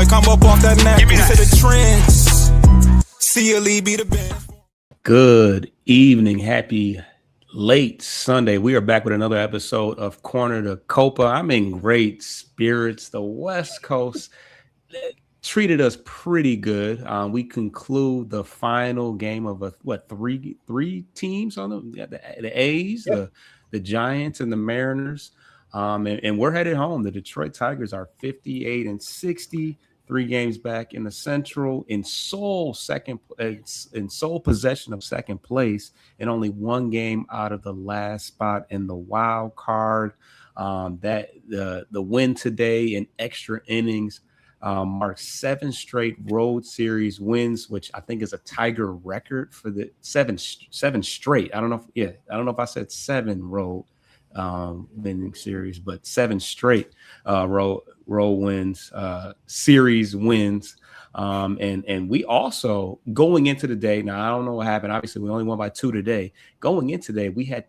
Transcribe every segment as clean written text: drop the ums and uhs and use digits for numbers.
come up off that mat. Give me to the trends. See you, Lee, be the band. Good evening. Happy late Sunday. We are back with another episode of Corner to Copa. I'm in great spirits. The West Coast treated us pretty good. We conclude the final game of three teams on the A's, yep, the Giants, and the Mariners. And we're headed home. The Detroit Tigers are 58-60. 3 games back in the Central, in sole possession of second place, and only 1 game out of the last spot in the wild card. That the win today in extra innings marks 7 straight road series wins, which I think is a Tiger record for the seven straight. I don't know if I said 7 road winning series, but 7 straight road wins, series wins. And we also, going into the day, now I don't know what happened. Obviously, we only won by 2 today. Going into today, we had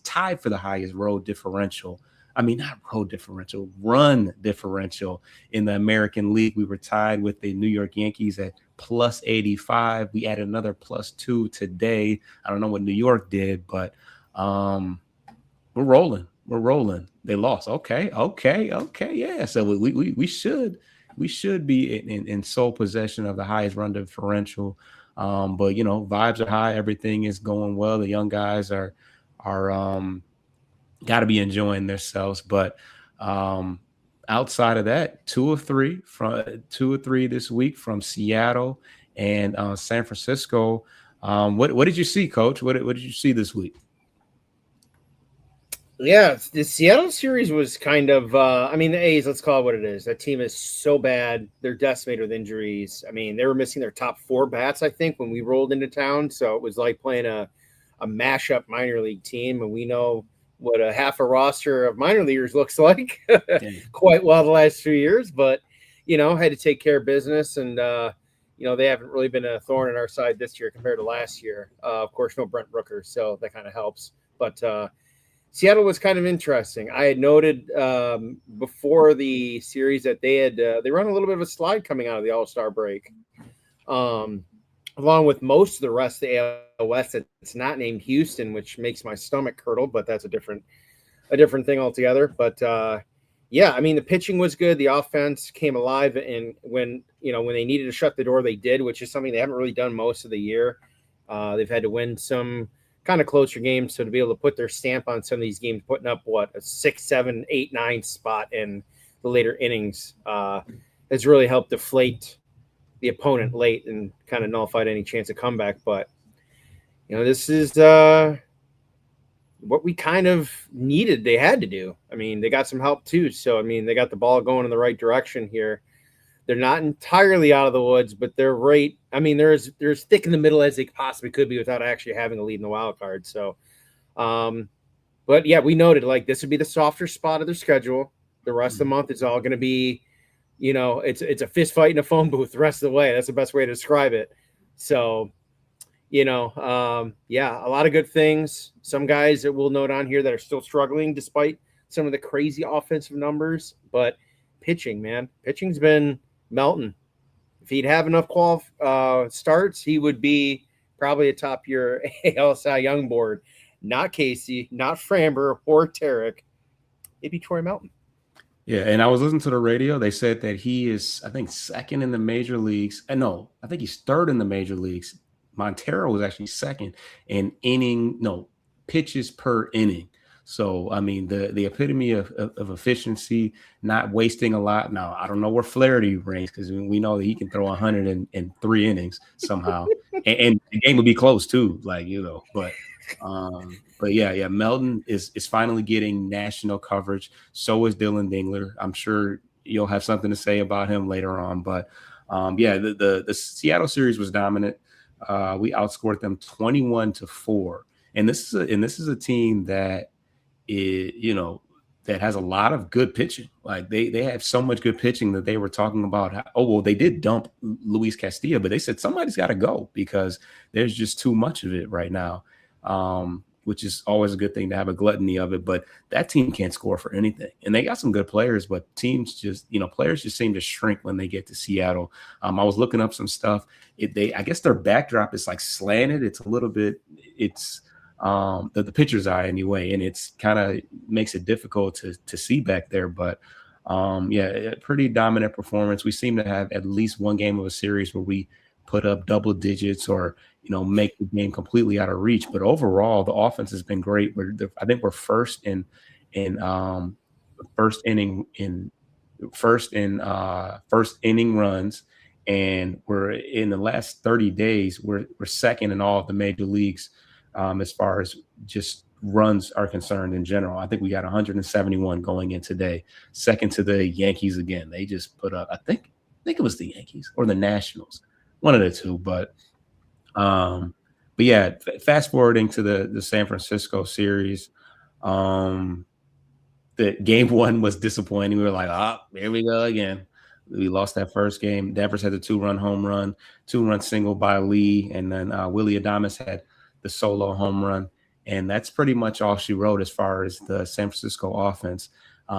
tied for the highest road differential. I mean, not road differential, run differential in the American League. We were tied with the New York Yankees at plus 85. We added another plus 2 today. I don't know what New York did, but we're rolling. They lost. Okay. Yeah. So we should be in sole possession of the highest run differential. But vibes are high. Everything is going well. The young guys are got to be enjoying themselves. But outside of that, 2 of 3 this week from Seattle and San Francisco. What did you see, Coach? What did you see this week? Yeah, the Seattle series was kind of, the A's, let's call it what it is. That team is so bad. They're decimated with injuries. I mean, they were missing their top 4 bats, I think, when we rolled into town. So it was like playing a mashup minor league team. And we know what a half a roster of minor leaguers looks like quite well the last few years. But, had to take care of business. And, they haven't really been a thorn in our side this year compared to last year. Of course, no Brent Rooker, so that kind of helps. But, Seattle was kind of interesting. I had noted before the series that they run a little bit of a slide coming out of the All-Star break, along with most of the rest of the AL West. It's not named Houston, which makes my stomach curdle, but that's a different thing altogether. But the pitching was good. The offense came alive, and when they needed to shut the door, they did, which is something they haven't really done most of the year. They've had to win some kind of closer games, so to be able to put their stamp on some of these games, putting up a 6, 7, 8, 9 spot in the later innings has really helped deflate the opponent late and kind of nullified any chance of comeback. But this is what we kind of needed. They had to do. I mean, they got some help too. So they got the ball going in the right direction here. They're not entirely out of the woods, but they're right. They're as thick in the middle as they possibly could be without actually having a lead in the wild card. So, but yeah, we noted this would be the softer spot of their schedule. The rest of the month is all going to be, it's a fist fight in a phone booth the rest of the way. That's the best way to describe it. So, a lot of good things. Some guys that we'll note on here that are still struggling despite some of the crazy offensive numbers, but pitching's been melting. If he'd have enough starts, he would be probably atop your AL Cy Young board. Not Casey, not Framber or Tarek. It'd be Troy Melton. Yeah, and I was listening to the radio. They said that he is, I think, second in the major leagues. No, I think he's third in the major leagues. Montero was actually second in pitches per inning. So, the epitome of efficiency, not wasting a lot. Now, I don't know where Flaherty ranks because we know that he can throw 100 in 3 innings somehow. and the game would be close, too, But yeah, Melton is finally getting national coverage. So is Dylan Dingler. I'm sure you'll have something to say about him later on. But, the Seattle series was dominant. We outscored them 21-4. And this is a team that that has a lot of good pitching. They have so much good pitching that they were talking about. They did dump Luis Castillo, but they said somebody's got to go because there's just too much of it right now. which is always a good thing to have a gluttony of it. But that team can't score for anything. And they got some good players, but teams just, players just seem to shrink when they get to Seattle. I was looking up some stuff. I guess their backdrop is like slanted. It's a little bit, the picture's eye anyway, and it's kind of makes it difficult to see back there. But a pretty dominant performance. We seem to have at least one game of a series where we put up double digits or make the game completely out of reach. But overall, the offense has been great. I think we're first in first inning runs, and we're in the last 30 days we're second in all of the major leagues as far as just runs are concerned in general. I think we got 171 going in today, second to the Yankees again. They just put up, I think it was the Yankees or the Nationals, one of the two. But yeah, fast forwarding to the San Francisco series, the game one was disappointing. We were like, here we go again. We lost that first game. Devers had the 2-run home run, 2-run single by Lee, and then Willy Adames had the solo home run. And that's pretty much all she wrote as far as the San Francisco offense.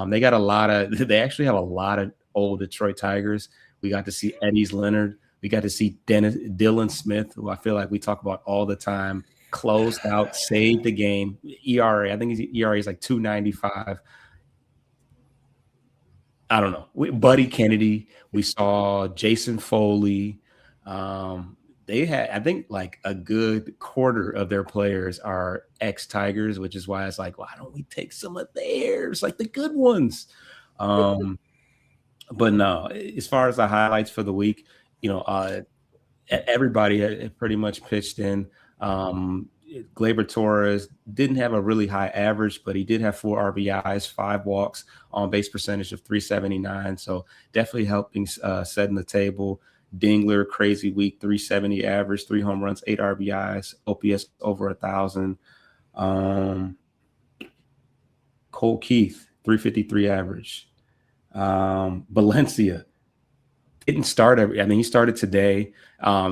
They actually have a lot of old Detroit Tigers. We got to see Eddys Leonard. We got to see Dylan Smith, who I feel like we talk about all the time, closed out, saved the game. ERA, I think his ERA is like 2.95. I don't know. Buddy Kennedy. We saw Jason Foley. They had, I think, like a good quarter of their players are ex-Tigers, which is why it's like, why don't we take some of theirs, like the good ones? But no, as far as the highlights for the week, everybody pretty much pitched in. Gleyber Torres didn't have a really high average, but he did have 4 RBIs, 5 walks, on base percentage of .379. So definitely helping setting the table. Dingler, crazy week, 370 average, 3 home runs, 8 RBIs, OPS over 1,000. Cole Keith, 353 average. Valencia didn't start. He started today.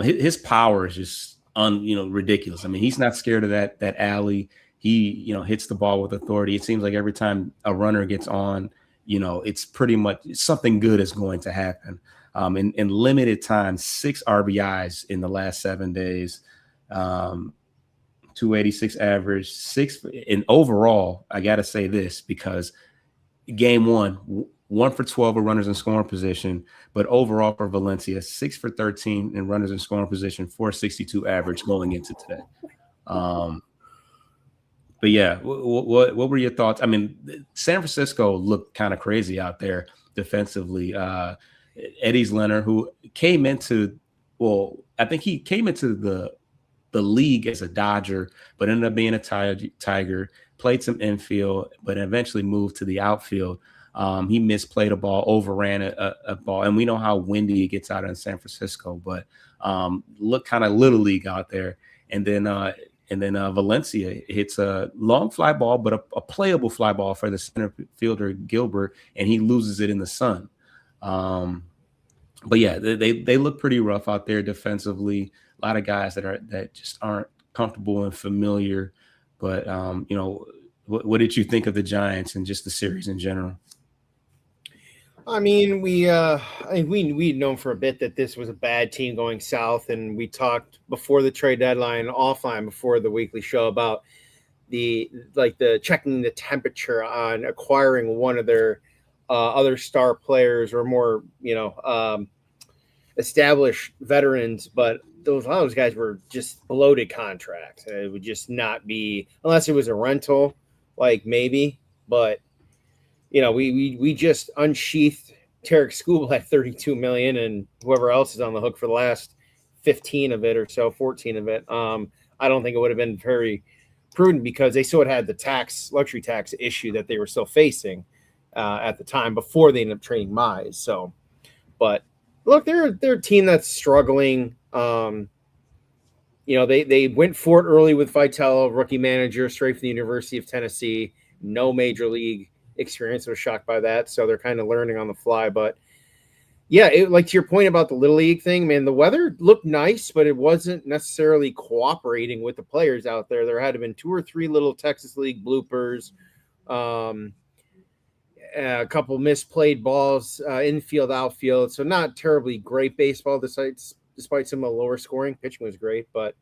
His power is just ridiculous. I mean, he's not scared of that alley. He hits the ball with authority. It seems like every time a runner gets on, it's pretty much something good is going to happen. In limited time, 6 RBIs in the last 7 days, 286 average, 6 in overall. I got to say this because game 1 for 12 of runners in scoring position, but overall for Valencia, 6 for 13 in runners in scoring position, 462 average going into today. But yeah, what were your thoughts? I mean, San Francisco looked kind of crazy out there defensively. Eddys Leonard, who came into, I think he came into the league as a Dodger, but ended up being a Tiger, played some infield, but eventually moved to the outfield. He misplayed a ball, overran a ball, and we know how windy it gets out in San Francisco, but looked kind of little league out there. And then Valencia hits a long fly ball, but a playable fly ball for the center fielder Gilbert, and he loses it in the sun. But yeah, they look pretty rough out there defensively. A lot of guys that just aren't comfortable and familiar. But what did you think of the Giants and just the series in general? I mean, we'd known for a bit that this was a bad team going south, and we talked before the trade deadline, offline before the weekly show, about the checking the temperature on acquiring one of their other star players or more, established veterans. But a lot of those guys were just bloated contracts. It would just not be, unless it was a rental, like maybe. But we just unsheathed Tarek Skubal at $32 million, and whoever else is on the hook for the last 15 of it or so, 14 of it. I don't think it would have been very prudent because they still had the luxury tax issue that they were still facing at the time before they ended up trading Mize. So, but look, they're a team that's struggling. They went for it early with Vitello, rookie manager, straight from the University of Tennessee, no major league experience. I was shocked by that. So they're kind of learning on the fly, but Yeah, like to your point about the Little League thing, man, the weather looked nice, but it wasn't necessarily cooperating with the players out there. There had been 2 or 3 little Texas League bloopers, um, a couple misplayed balls, infield, outfield. So not terribly great baseball, despite some of the lower scoring. Pitching was great, but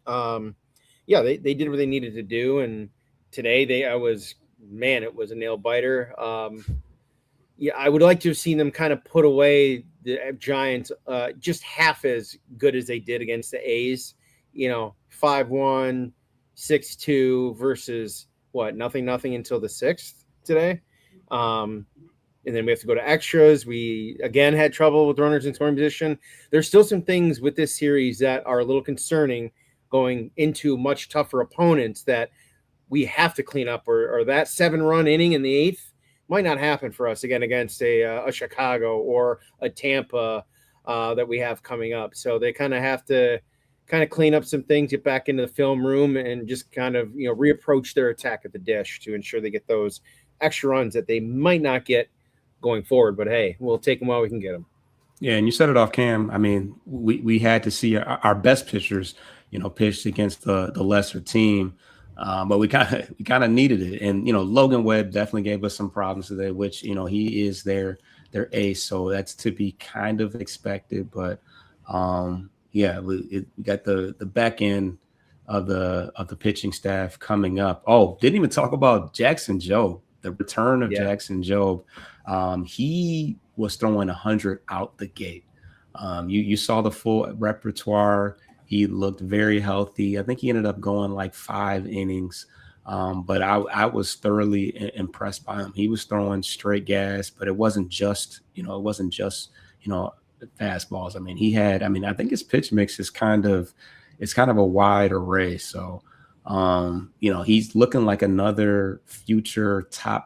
yeah, they did what they needed to do. And today it was a nail biter. Yeah, I would like to have seen them kind of put away the Giants just half as good as they did against the A's. 5-1, 6-2 versus nothing until the 6th today. And then we have to go to extras. We again had trouble with runners in scoring position. There's still some things with this series that are a little concerning going into much tougher opponents that we have to clean up, or that 7-run inning in the 8th might not happen for us again against a Chicago or a Tampa that we have coming up. So they kind of have to clean up some things, get back into the film room, and just kind of reapproach their attack at the dish to ensure they get those extra runs that they might not get going forward. But hey, we'll take them while we can get them. Yeah, and you set it off, Cam. I mean, we had to see our best pitchers, pitched against the lesser team. But we kind of needed it. And, Logan Webb definitely gave us some problems today, which, he is their ace. So that's to be kind of expected. But yeah, we got the back end of the pitching staff coming up. Oh, didn't even talk about Jackson Jobe, the return of Jackson Jobe. He was throwing 100 out the gate. You saw the full repertoire. He looked very healthy. I think he ended up going like 5 innings. But I was thoroughly impressed by him. He was throwing straight gas, but it wasn't just fastballs. I think his pitch mix is kind of a wide array. So, he's looking like another future top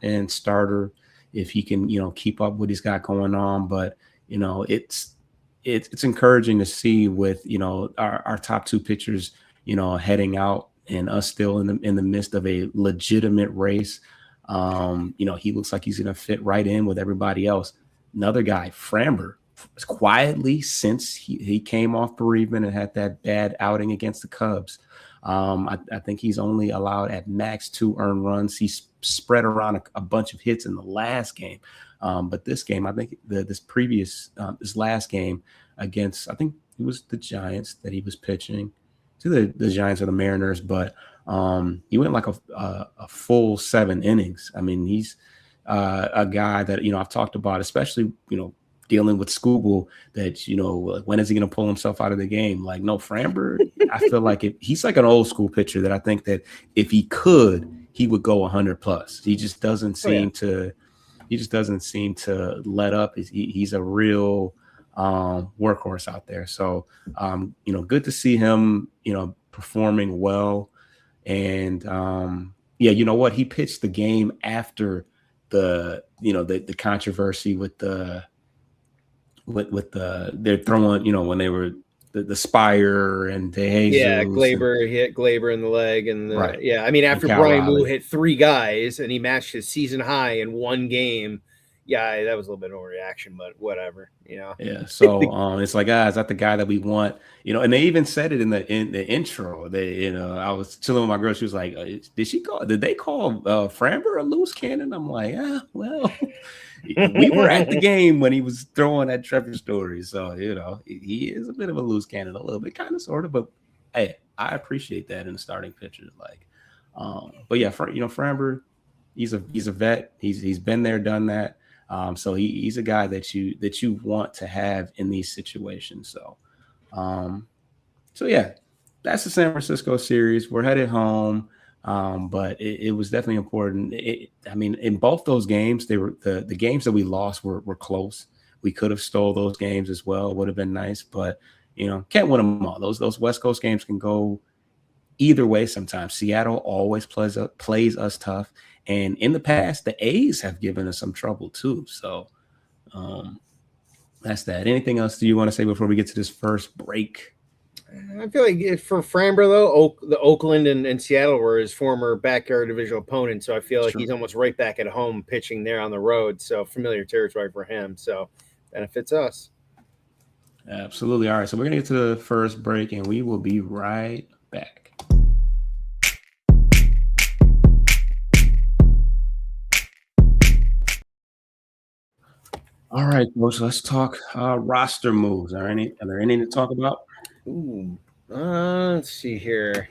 end starter if he can, keep up what he's got going on. But, it's encouraging to see with our top 2 pitchers heading out and us still in the midst of a legitimate race. He looks like he's gonna fit right in with everybody else. Another guy, Framber, quietly since he came off bereavement and had that bad outing against the Cubs. I think he's only allowed at max 2 earned runs. He's spread around a bunch of hits in the last game. But this game, I think this last game against, I think it was the Giants that he was pitching to the Giants or the Mariners, but he went like a full 7 innings. I mean, he's a guy that, I've talked about, especially, dealing with Skubal, that, when is he going to pull himself out of the game? Like, no, Framber, I feel like he's like an old school pitcher that I think that if he could, he would go 100 plus. He just doesn't seem to let up. He's a real workhorse out there. So, good to see him, performing well. And you know what? He pitched the game after the controversy with they're throwing, when they were the Spire and DeJesus. Yeah, Glaber hit Glaber in the leg, and after Brian Wu hit 3 guys and he matched his season high in 1 game. Yeah, that was a little bit of overreaction, but whatever, Yeah, so it's like, is that the guy that we want? And they even said it in the intro. They, I was chilling with my girl. She was like, did they call Framber a loose cannon? I'm like, well, we were at the game when he was throwing at Trevor Story. So, he is a bit of a loose cannon, a little bit, kind of, sort of. But hey, I appreciate that in the starting pitcher. Like, but yeah, Framber, he's a vet. He's been there, done that. So he's a guy that you want to have in these situations. So, yeah, that's the San Francisco series. We're headed home. But it was definitely important. In both those games, they were the games that we lost were close. We could have stole those games as well. It would have been nice, but can't win them all. Those West Coast games can go either way sometimes. Seattle always plays us tough. And in the past, the A's have given us some trouble too. So that's that. Anything else do you want to say before we get to this first break? I feel like for Framber, though, the Oakland and Seattle were his former backyard divisional opponents. So I feel like he's almost right back at home pitching there on the road. So familiar territory for him. So benefits us. Absolutely. All right. So we're going to get to the first break and we will be right back. All right, folks, let's talk roster moves. Are there any to talk about? Ooh, let's see here.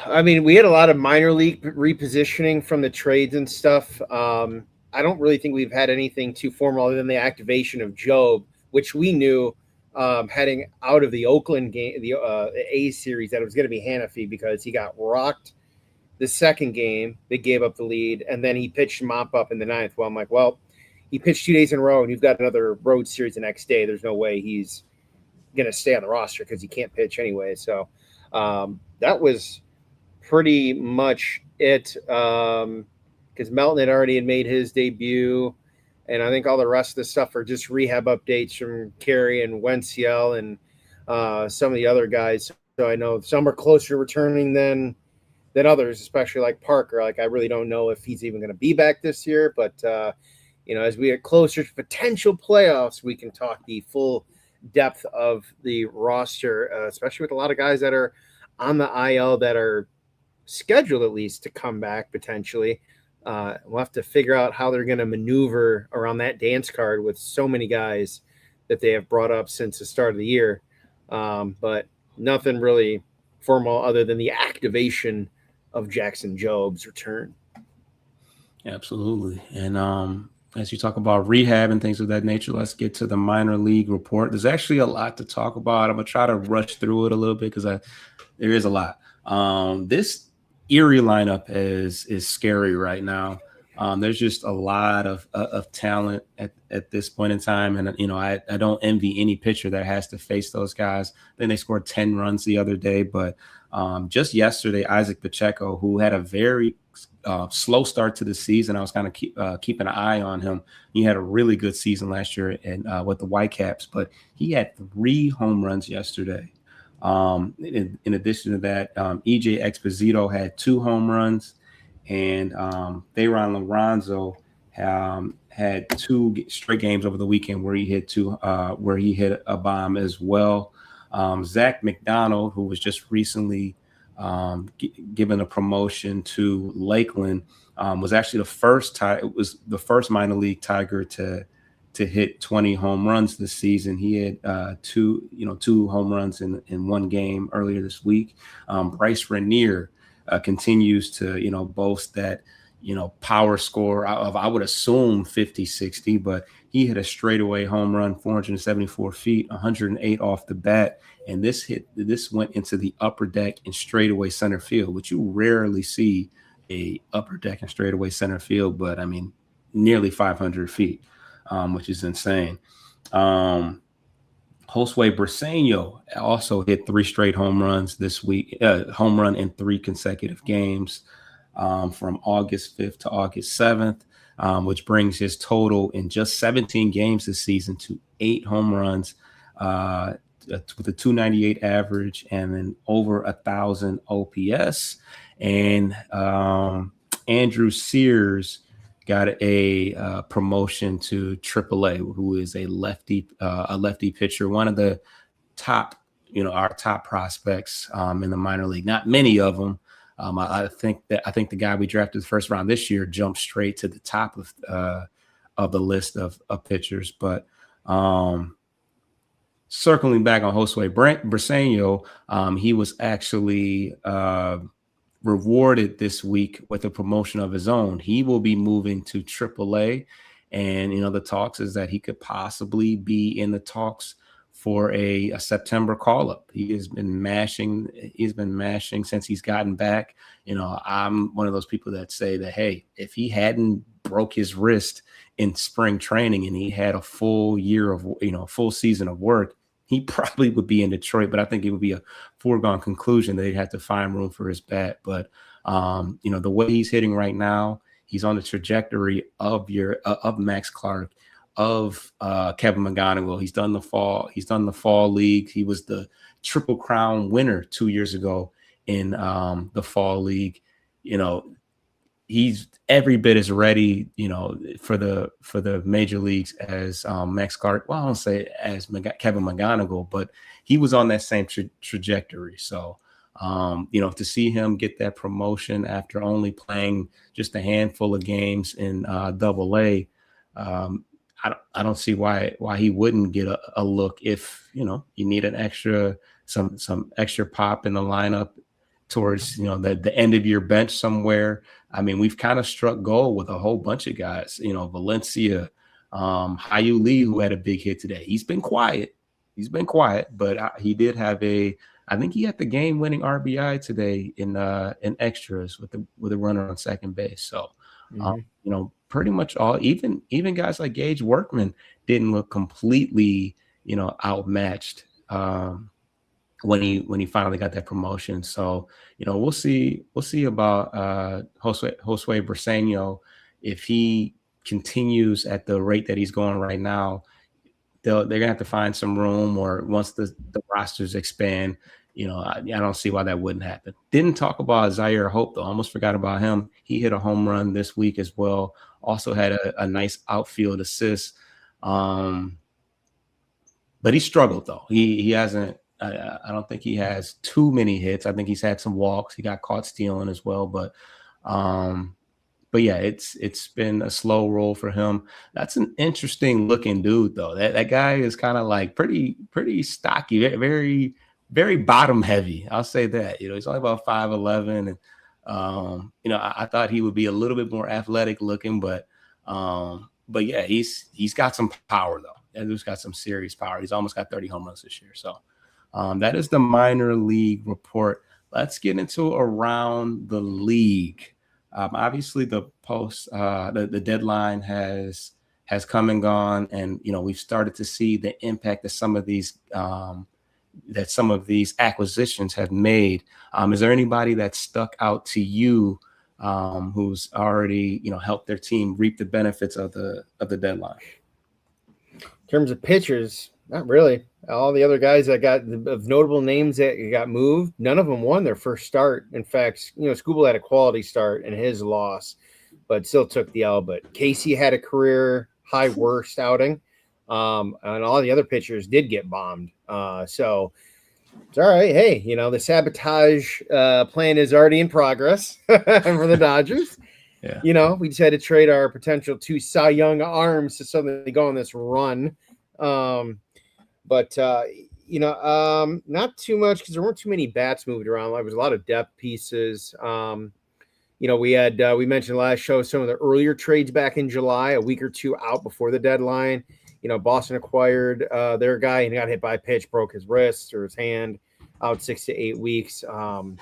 I mean, we had a lot of minor league repositioning from the trades and stuff. I don't really think we've had anything too formal other than the activation of Job, which we knew heading out of the Oakland game, the A series, that it was going to be Hannafy because he got rocked the second game. They gave up the lead, and then he pitched mop up in the ninth. Well, I'm like, well, he pitched 2 days in a row, and you've got another road series the next day. There's no way he's going to stay on the roster because he can't pitch anyway. So that was pretty much it, because Melton had already made his debut, and I think all the rest of the stuff are just rehab updates from Carey and Wenciel and some of the other guys. So I know some are closer to returning than others, especially like Parker. Like, I really don't know if he's even going to be back this year, but as we get closer to potential playoffs, we can talk the full depth of the roster, especially with a lot of guys that are on the IL that are scheduled at least to come back potentially. We'll have to figure out how they're going to maneuver around that dance card with so many guys that they have brought up since the start of the year. But nothing really formal other than the activation of Jackson Job's return. Absolutely. And as you talk about rehab and things of that nature, let's get to the minor league report. There's actually a lot to talk about. I'm going to try to rush through it a little bit because there is a lot. This Erie lineup is scary right now. There's just a lot of talent at this point in time. And, I don't envy any pitcher that has to face those guys. Then they scored 10 runs the other day. But just yesterday, Isaac Pacheco, who had a very slow start to the season, I was kind of keeping an eye on him. He had a really good season last year with the Whitecaps, but he had 3 home runs yesterday. In addition to that, EJ Exposito had 2 home runs, and Thayron Lorenzo had 2 straight games over the weekend where he hit a bomb as well. Zach McDonald, who was just recently given a promotion to Lakeland, was actually the first minor league Tiger to hit 20 home runs this season. He had 2 home runs in one game earlier this week. Bryce Rainier continues to, boast that, power score of, I would assume 50, 60, but he hit a straightaway home run, 474 feet, 108 off the bat. And this went into the upper deck and straightaway center field, which you rarely see a upper deck and straightaway center field, but I mean, nearly 500 feet. Which is insane. Josue Briseño also hit 3 straight home runs this week, home run in 3 consecutive games from August 5th to August 7th, which brings his total in just 17 games this season to 8 home runs with a 298 average and then over 1,000 OPS. And Andrew Sears got a promotion to AAA, who is a lefty pitcher, one of the top, our top prospects in the minor league. Not many of them. I think the guy we drafted the first round this year jumped straight to the top of the list of pitchers. But circling back on Josue Briseño, he was actually rewarded this week with a promotion of his own. He will be moving to AAA, and the talks is that he could possibly be in the talks for a September call-up. He's been mashing since he's gotten back. I'm one of those people that say that, hey, if he hadn't broke his wrist in spring training and he had a full year of full season of work, he probably would be in Detroit, but I think it would be a foregone conclusion that they'd have to find room for his bat. But the way he's hitting right now, he's on the trajectory of Max Clark, of Kevin McGonigal. He's done the fall league. He was the Triple Crown winner 2 years ago in the fall league. he's every bit as ready, for the major leagues as Max Carter. Well, I don't say as Kevin McGonigal, but he was on that same trajectory. So, to see him get that promotion after only playing just a handful of games in Double A, I don't see why he wouldn't get a look if you need an extra some extra pop in the lineup towards the end of your bench somewhere. I mean, we've kind of struck gold with a whole bunch of guys. Valencia, Hyu Lee, who had a big hit today. He's been quiet, but he did have I think he had the game-winning RBI today in extras with the runner on second base. So, pretty much all, even guys like Gage Workman didn't look completely, outmatched when he finally got that promotion. So, we'll see about Josue Briseño. If he continues at the rate that he's going right now, they're gonna have to find some room, or once the rosters expand, I don't see why that wouldn't happen. Didn't talk about Zaire Hope though. Almost forgot about him. He hit a home run this week as well. Also had a nice outfield assist. But he struggled though. He hasn't. I don't think he has too many hits. I think he's had some walks. He got caught stealing as well. But yeah, it's been a slow roll for him. That's an interesting looking dude though. That guy is kind of like pretty stocky, very, very bottom heavy. I'll say that. He's only about 5'11", and I thought he would be a little bit more athletic looking, but yeah, he's got some power though. That dude's got some serious power. He's almost got 30 home runs this year. So that is the minor league report. Let's get into around the league. Obviously, the deadline has come and gone, and we've started to see the impact that some of these acquisitions have made. Is there anybody that stuck out to you who's already helped their team reap the benefits of the deadline? In terms of pitchers, not really. All the other guys that got of notable names that got moved, none of them won their first start. In fact, Skubal had a quality start in his loss, but still took the L. But Casey had a career high worst outing, and all the other pitchers did get bombed. So it's all right. Hey, the sabotage plan is already in progress for the Dodgers. Yeah. We just had to trade our potential 2 Cy Young arms to suddenly go on this run. But not too much because there weren't too many bats moved around. There was a lot of depth pieces. We mentioned last show some of the earlier trades back in July, a week or two out before the deadline. Boston acquired their guy and got hit by a pitch, broke his wrist or his hand, out 6 to 8 weeks. We've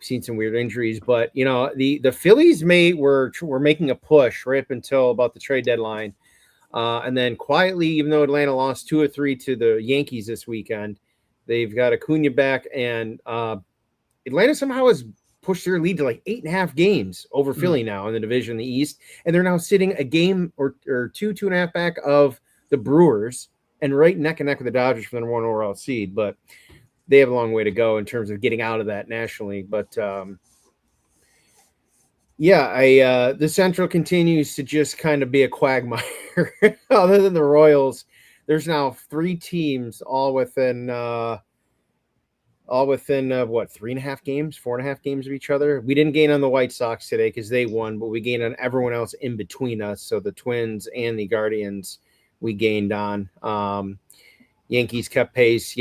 seen some weird injuries, but the Phillies were making a push right up until about the trade deadline. And then quietly, even though Atlanta lost 2 or 3 to the Yankees this weekend, they've got Acuna back, and Atlanta somehow has pushed their lead to like 8.5 games over Philly now in the division in the East. And they're now sitting a game or 2.5 back of the Brewers and right neck and neck with the Dodgers for the number 1 overall seed. But they have a long way to go in terms of getting out of that nationally. But the Central continues to just kind of be a quagmire. Other than the Royals, there's now 3 teams all within 3.5 games, 4.5 games of each other. We didn't gain on the White Sox today because they won, but we gained on everyone else in between us. So the Twins and the Guardians we gained on. Yankees kept pace.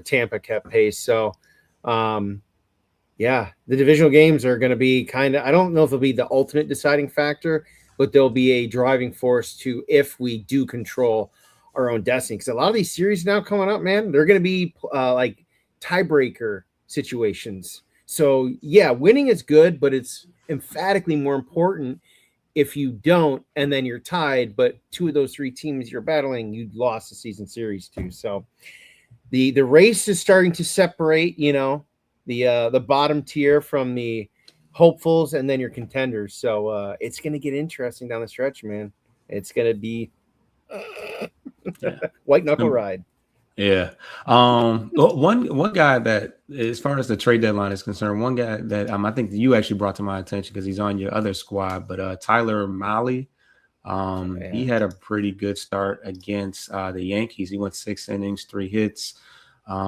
Tampa kept pace. So, the divisional games are going to be I don't know if they'll be the ultimate deciding factor, but they'll be a driving force to if we do control our own destiny. Because a lot of these series now coming up, man, they're going to be like tiebreaker situations. So, winning is good, but it's emphatically more important if you don't, and then you're tied, but 2 of those 3 teams you're battling, you lost the season series to. So the race is starting to separate, the bottom tier from the hopefuls and then your contenders. So it's going to get interesting down the stretch, man. It's going to be white knuckle ride. Yeah. One guy that, as far as the trade deadline is concerned, one guy that I think you actually brought to my attention because he's on your other squad, but Tyler Mahle. He Yeah. had a pretty good start against the Yankees. He went 6 innings, 3 hits,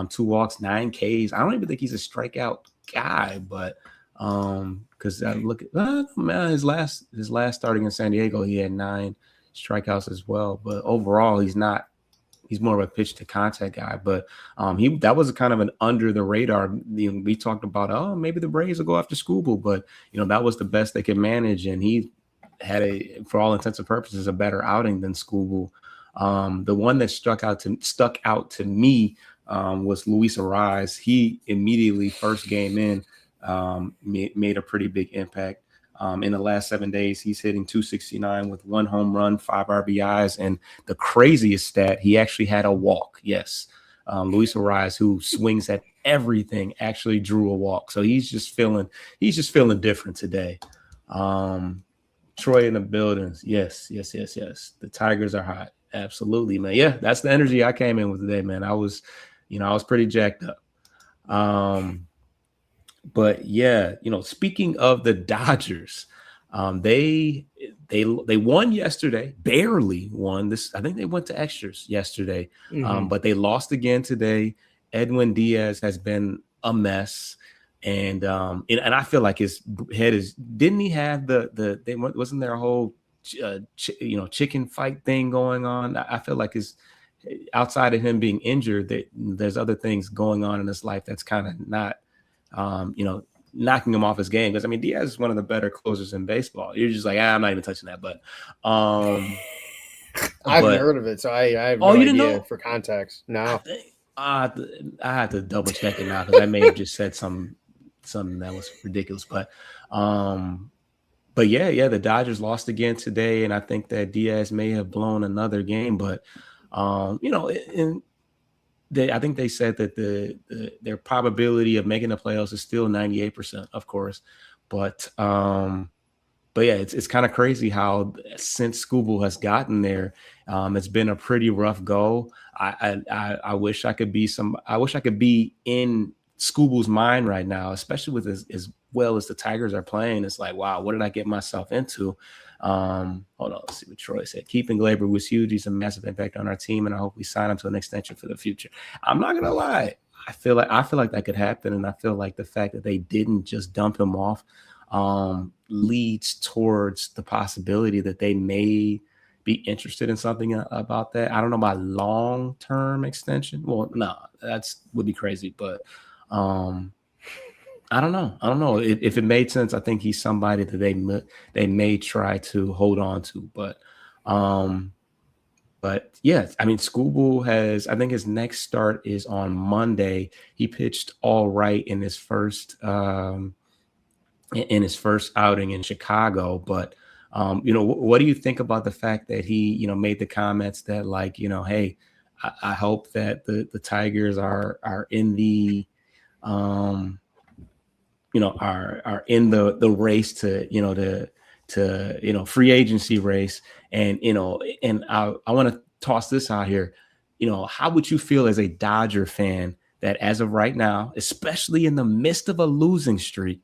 2 walks, 9 Ks. I don't even think he's a strikeout guy, but because I look at man, his last start against San Diego, he had 9 strikeouts as well. But overall, he's not. He's more of a pitch to contact guy, but that was kind of an under the radar. We talked about, oh, maybe the Braves will go after Scooble, but that was the best they could manage, and he had for all intents and purposes, a better outing than Scooble. The one that stuck out to me was Luis Ariz. He immediately, first game in, made a pretty big impact. In the last 7 days, he's hitting 269 with 1 home run, 5 RBIs, and the craziest stat, he actually had a walk. Yes, Luis Ariz, who swings at everything, actually drew a walk. So he's just feeling different today. Troy in the buildings. Yes. The Tigers are hot. Absolutely, man. Yeah, that's the energy I came in with today, man. I was pretty jacked up. But yeah, speaking of the Dodgers, they won yesterday, barely won this. I think they went to extras yesterday, but they lost again today. Edwin Diaz has been a mess. And I feel like his head didn't he have wasn't there a whole chicken fight thing going on? I feel like outside of him being injured, there's other things going on in his life that's kind of not knocking him off his game. Because Diaz is one of the better closers in baseball. You're just like, I'm not even touching that. But I haven't heard of it, so I have no you didn't idea know? For context. No, I have to double check it now because I may have just said something that was ridiculous. But yeah, the Dodgers lost again today, and I think that Diaz may have blown another game. But I think they said that their probability of making the playoffs is still 98%, of course. But yeah, it's kind of crazy how since Scooble has gotten there, it's been a pretty rough go. I wish I could be in Scooble's mind right now, especially with as well as the Tigers are playing. It's like, wow, what did I get myself into? Hold on, let's see what Troy said. Keeping Gleyber was huge. He's a massive impact on our team, and I hope we sign him to an extension for the future. I'm not gonna lie. I feel like that could happen, and I feel like the fact that they didn't just dump him off leads towards the possibility that they may be interested in something about that. I don't know about long-term extension. Well, no, would be crazy, but I don't know if it made sense. I think he's somebody that they may try to hold on to, but yeah, Scooble I think his next start is on Monday. He pitched all right in his first outing in Chicago, but what do you think about the fact that he made the comments that, like, hey, I hope that the Tigers are in the are in the race to free agency race, and I want to toss this out here. How would you feel as a Dodger fan that as of right now, especially in the midst of a losing streak,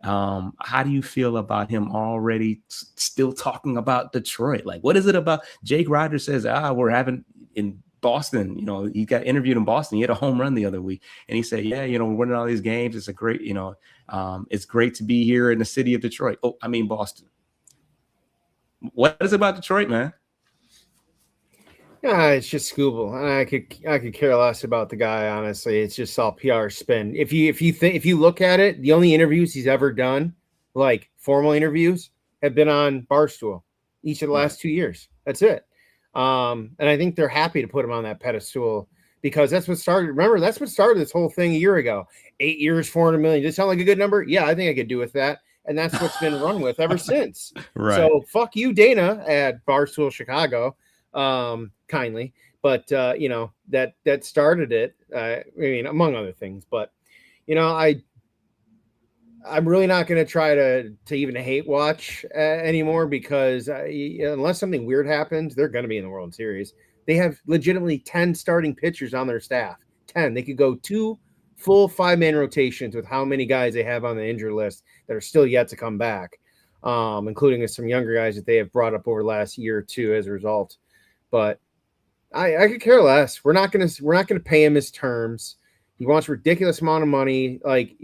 how do you feel about him already still talking about Detroit? Like, what is it about? Jake Rogers says, we're having in Boston, he got interviewed in Boston. He had a home run the other week, and he said, yeah, we're winning all these games. It's a great, it's great to be here in the city of Detroit. Oh, I mean Boston. What is it about Detroit, man? It's just Scooble. I could care less about the guy, honestly. It's just all PR spin. If you look at it, the only interviews he's ever done, like formal interviews, have been on Barstool each of the last 2 years. That's it. And I think they're happy to put him on that pedestal because that's what started. Remember, that's what started this whole thing a year ago. 8 years, $400 million. Does it sound like a good number? Yeah, I think I could do with that. And that's what's been run with ever since. Right. So fuck you, Dana, at Barstool Chicago. Kindly, but that started it. Among other things, but I'm really not going to try to even hate watch anymore because unless something weird happens, they're going to be in the World Series. They have legitimately 10 starting pitchers on their staff. 10. They could go 2 full 5-man rotations with how many guys they have on the injured list that are still yet to come back, including some younger guys that they have brought up over the last year or two as a result. But I could care less. We're not gonna pay him his terms. He wants a ridiculous amount of money. Like,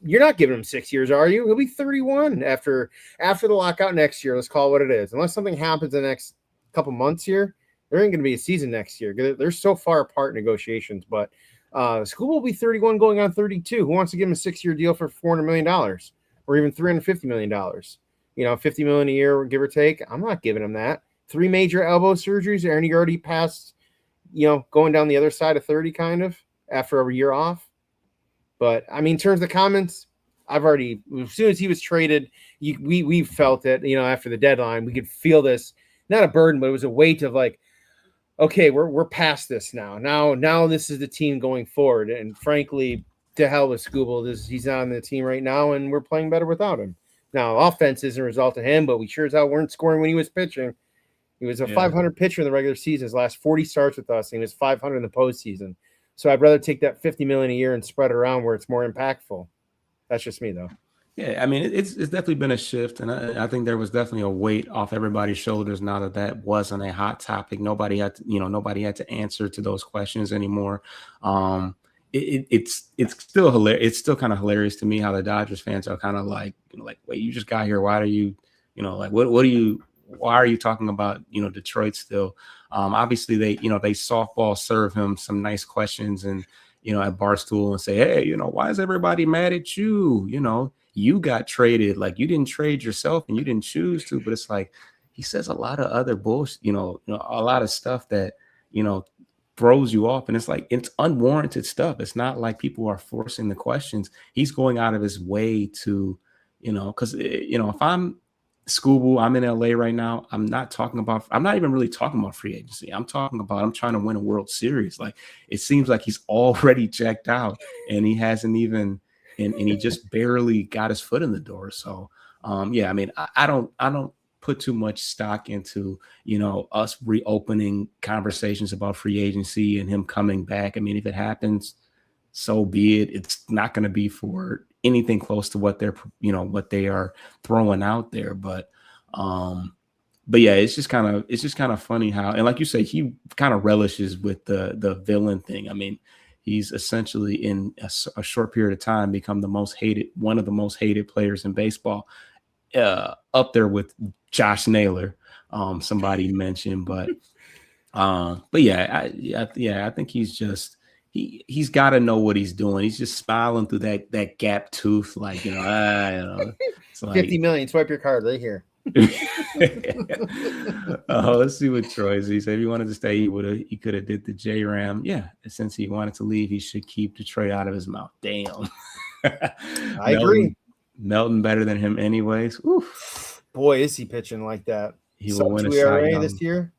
you're not giving him 6 years, are you? He'll be 31 after the lockout next year. Let's call it what it is. Unless something happens in the next couple months here, there ain't going to be a season next year. They're so far apart in negotiations. But School will be 31 going on 32. Who wants to give him a 6-year deal for $400 million or even $350 million? $50 million a year, give or take. I'm not giving him that. 3 major elbow surgeries, and he already passed, going down the other side of 30 kind of after a year off. But I mean, in terms of the comments, as soon as he was traded, we felt it, after the deadline, we could feel this, not a burden, but it was a weight of like, okay, we're past this now. Now this is the team going forward. And frankly, to hell with Scooble. He's not on the team right now, and we're playing better without him. Now, offense isn't a result of him, but we sure as hell weren't scoring when he was pitching. He was a 500 pitcher in the regular season. His last 40 starts with us, and he was 500 in the postseason. So I'd rather take that $50 million a year and spread it around where it's more impactful. That's just me, though. Yeah, I mean, it's definitely been a shift, and I think there was definitely a weight off everybody's shoulders now that wasn't a hot topic. Nobody had to answer to those questions anymore. It's still hilarious. It's still kind of hilarious to me how the Dodgers fans are kind of like, wait, you just got here. Why are you, why are you talking about, Detroit still? Obviously they softball serve him some nice questions and, at Barstool and say, hey, why is everybody mad at you? You got traded, like you didn't trade yourself and you didn't choose to, but it's like, he says a lot of other bullshit, a lot of stuff that, throws you off. And it's like, it's unwarranted stuff. It's not like people are forcing the questions. He's going out of his way to, because, if I'm Scooble, I'm in LA right now. I'm not even really talking about free agency. I'm trying to win a World Series. Like, it seems like he's already checked out and he hasn't even, and he just barely got his foot in the door. So, I mean, I don't put too much stock into, us reopening conversations about free agency and him coming back. I mean, if it happens, so be it. It's not going to be for anything close to what they are throwing out there. But yeah, it's just kind of funny how, and like you say, he kind of relishes with the villain thing. I mean, he's essentially in a short period of time become one of the most hated players in baseball, up there with Josh Naylor. Somebody mentioned, but yeah, I think he's just, he's got to know what he's doing. He's just smiling through that gap tooth, like, it's like, 50 million, swipe your card right here. Let's see what Troy says. He said if he wanted to stay, he could have did the J-Ram. Yeah, since he wanted to leave, he should keep Detroit out of his mouth. Damn. I agree. Melton better than him anyways. Oof. Boy, is he pitching like that. He will win a Cy Young this year.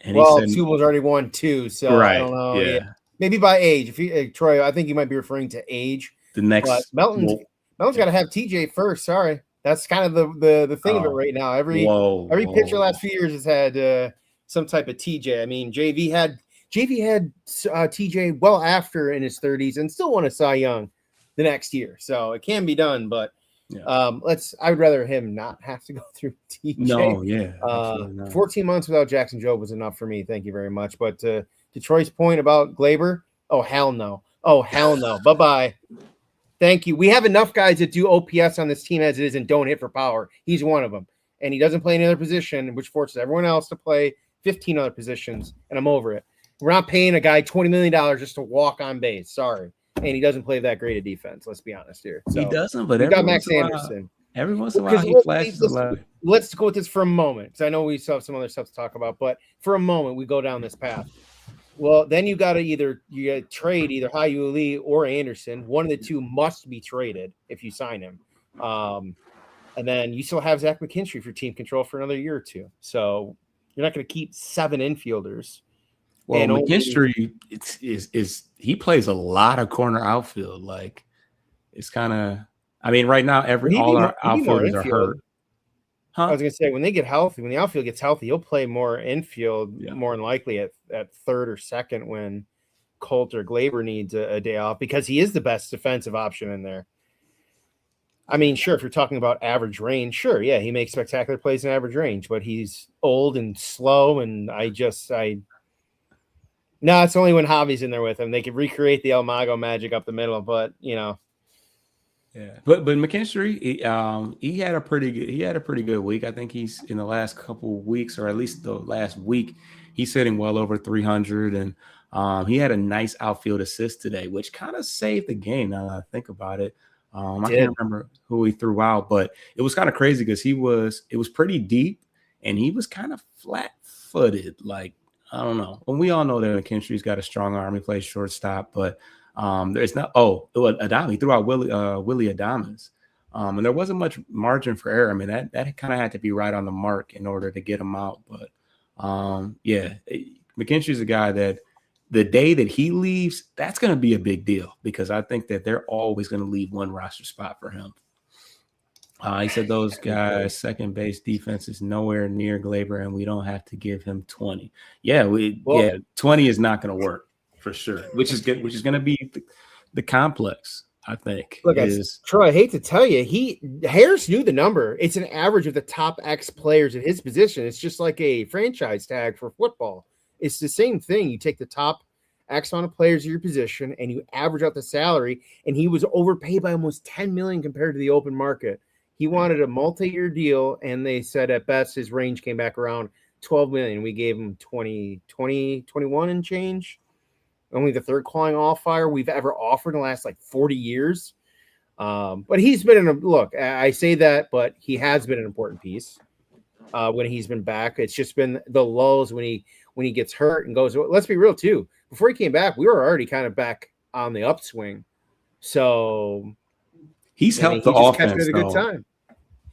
And well, Subel's already won 2, so right, I don't know. Yeah. Maybe by age. Troy, I think you might be referring to age. The next, but Melton's got to have TJ first. Sorry, that's kind of the thing of it right now. Every pitcher last few years has had some type of TJ. I mean, JV had TJ well after in his 30s and still won a Cy Young the next year. So it can be done, but I would rather him not have to go through TJ. No, yeah. 14 months without Jackson Jobe was enough for me. Thank you very much. But to Troy's point about Glaber, oh hell no. Bye-bye. Thank you. We have enough guys that do OPS on this team as it is and don't hit for power. He's one of them. And he doesn't play any other position, which forces everyone else to play 15 other positions, and I'm over it. We're not paying a guy $20 million just to walk on base. Sorry. And he doesn't play that great a defense. Let's be honest here. So, he doesn't, but we got Max Anderson. Every once in a while, he flashes a lot. Let's go with this for a moment, because I know we still have some other stuff to talk about. But for a moment, we go down this path. Well, then you got to trade either Hyu Lee or Anderson. One of the two must be traded if you sign him. And then you still have Zach McKinstry for team control for another year or two. So you're not going to keep 7 infielders. Well, and McKinstry is he plays a lot of corner outfield. Like, it's kind of, I mean, right now all our outfielders are hurt. I was gonna say when they get healthy, when the outfield gets healthy, he'll play more infield, Yeah. more than likely at third or second when Colt or Glaber needs a day off because he is the best defensive option in there. I mean, sure, if you're talking about average range, sure, yeah, he makes spectacular plays in average range, but he's old and slow, and no, it's only when Javi's in there with him. They can recreate the El Mago magic up the middle, but Yeah, but McKinstry, he had a pretty good week. I think he's in the last couple of weeks, or at least the last week, he's sitting well over 300, and he had a nice outfield assist today, which kind of saved the game. Now that I think about it, I can't remember who he threw out, but it was kind of crazy because it was pretty deep, and he was kind of flat-footed. Like, I don't know. And we all know that McKinstry's got a strong arm. He plays shortstop, but there's not. Adames. He threw out Willie Adames, and there wasn't much margin for error. I mean, that kind of had to be right on the mark in order to get him out. But McKinstry's a guy that the day that he leaves, that's going to be a big deal because I think that they're always going to leave one roster spot for him. He said those guys' second base defense is nowhere near Glaber, and we don't have to give him 20. 20 is not going to work for sure, which is good, which is going to be the complex, I think. Look, Troy, I hate to tell you, Harris knew the number. It's an average of the top X players at his position. It's just like a franchise tag for football. It's the same thing. You take the top X amount of players of your position and you average out the salary, and he was overpaid by almost $10 million compared to the open market. He wanted a multi-year deal, and they said at best his range came back around $12 million. We gave him 21 and change. Only the third qualifying all-fire we've ever offered in the last 40 years. But he's been I say that, but he has been an important piece when he's been back. It's just been the lulls when he gets hurt and goes. Let's be real too. Before he came back, we were already kind of back on the upswing. So he's helped the offense at a good time.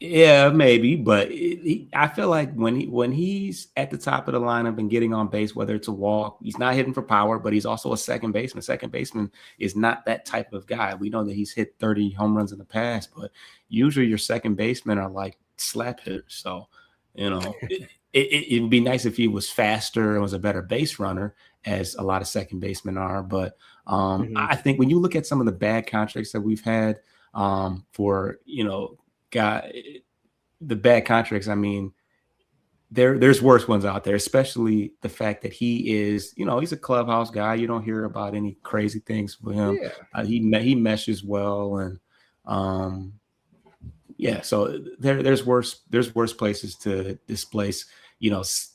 Yeah, maybe, but I feel like when he's at the top of the lineup and getting on base, whether it's a walk, he's not hitting for power, but he's also a second baseman. Second baseman is not that type of guy. We know that he's hit 30 home runs in the past, but usually your second basemen are like slap hitters. So, it'd be nice if he was faster and was a better base runner, as a lot of second basemen are. But I think when you look at some of the bad contracts that we've had for, the bad contracts, I mean, there's worse ones out there, especially the fact that he is, he's a clubhouse guy. You don't hear about any crazy things with him. Yeah. He meshes well, and so there's worse places to displace,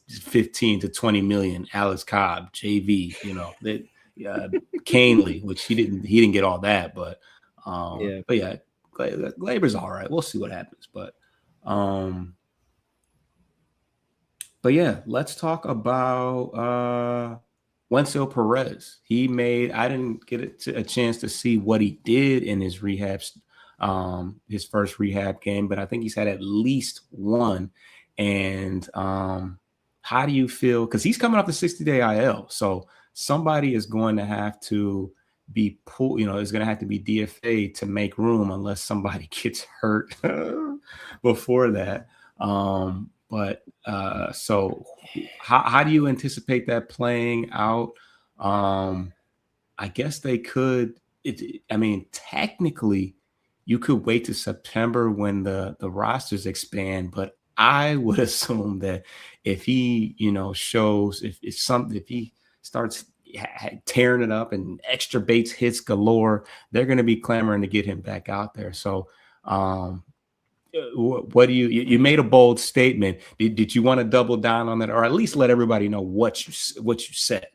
15 to 20 million. Alex Cobb, JV, Canely, which he didn't get all that, but Glaber's all right. We'll see what happens, but let's talk about Wenceel Perez. I didn't get a chance to see what he did in his his first rehab game, but I think he's had at least one. And how do you feel? Because he's coming off the 60-day IL, so somebody is going to have to be pulled, is going to have to be DFA to make room unless somebody gets hurt before that. So how do you anticipate that playing out? I guess they could. Technically, you could wait to September when the rosters expand, but I would assume that if he, shows if he starts tearing it up and extra base hits galore, they're going to be clamoring to get him back out there. So, what do you made a bold statement? Did you want to double down on that, or at least let everybody know what you said?